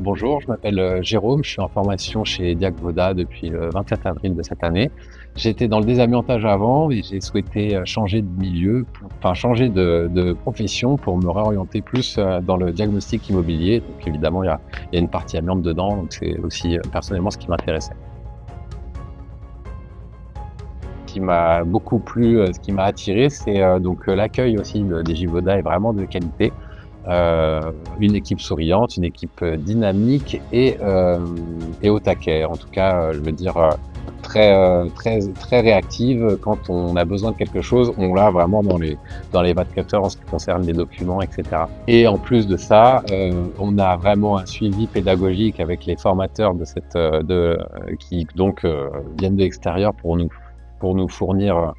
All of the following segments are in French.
Bonjour, je m'appelle Jérôme, je suis en formation chez Diagvoda depuis le 27 avril de cette année. J'étais dans le désamiantage avant et j'ai souhaité changer de milieu, enfin changer de profession pour me réorienter plus dans le diagnostic immobilier. Donc évidemment, il y a une partie amiante dedans, donc c'est aussi personnellement ce qui m'intéressait. Ce qui m'a beaucoup plu, ce qui m'a attiré, c'est donc l'accueil aussi des Digivoda est vraiment de qualité. Heu, une équipe souriante, une équipe dynamique et au taquet. En tout cas, je veux dire, très réactive. Quand on a besoin de quelque chose, on l'a vraiment dans les 24 heures en ce qui concerne les documents et cetera. Et en plus de ça, on a vraiment un suivi pédagogique avec les formateurs de cette, qui donc viennent de l'extérieur pour nous fournir,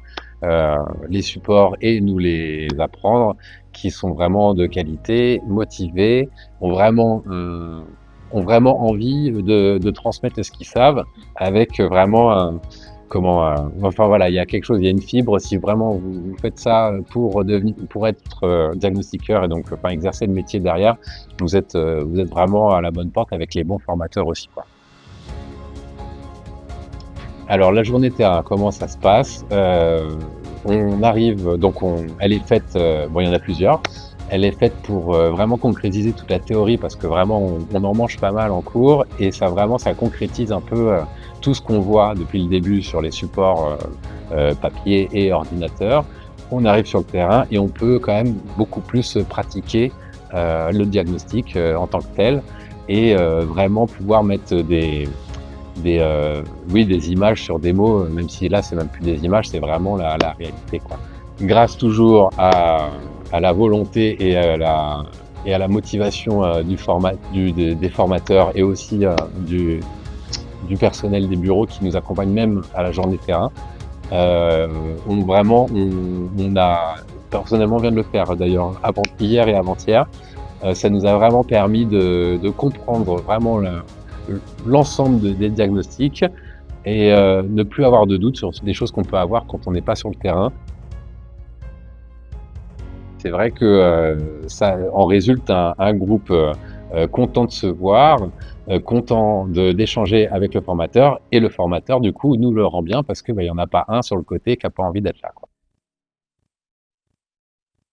les supports et nous les apprendre, qui sont vraiment de qualité, motivés, ont vraiment envie de transmettre ce qu'ils savent avec vraiment enfin voilà, il y a quelque chose, il y a une fibre. Si vraiment vous faites ça pour être diagnostiqueur et donc enfin exercer le métier derrière, vous êtes vraiment à la bonne porte avec les bons formateurs aussi, quoi. Alors la journée terrain, comment ça se passe? On arrive donc elle est faite, bon il y en a plusieurs. Elle est faite pour, vraiment concrétiser toute la théorie parce que vraiment on en mange pas mal en cours et ça concrétise un peu, tout ce qu'on voit depuis le début sur les supports, papier et ordinateur. On arrive sur le terrain et on peut quand même beaucoup plus pratiquer, le diagnostic, en tant que tel et vraiment pouvoir mettre oui, des images sur des mots, même si là, c'est même plus des images, c'est vraiment la réalité, quoi. Grâce toujours à la volonté et à la motivation des formateurs et aussi du personnel des bureaux qui nous accompagne même à la journée terrain. On a, personnellement, on vient de le faire d'ailleurs hier et avant-hier. Ça nous a vraiment permis de comprendre vraiment l'ensemble des diagnostics et ne plus avoir de doute sur des choses qu'on peut avoir quand on n'est pas sur le terrain. C'est vrai que ça en résulte un groupe content de se voir, content d'échanger avec le formateur et le formateur du coup nous le rend bien parce que, bah, il y en a pas un sur le côté qui a pas envie d'être là, quoi.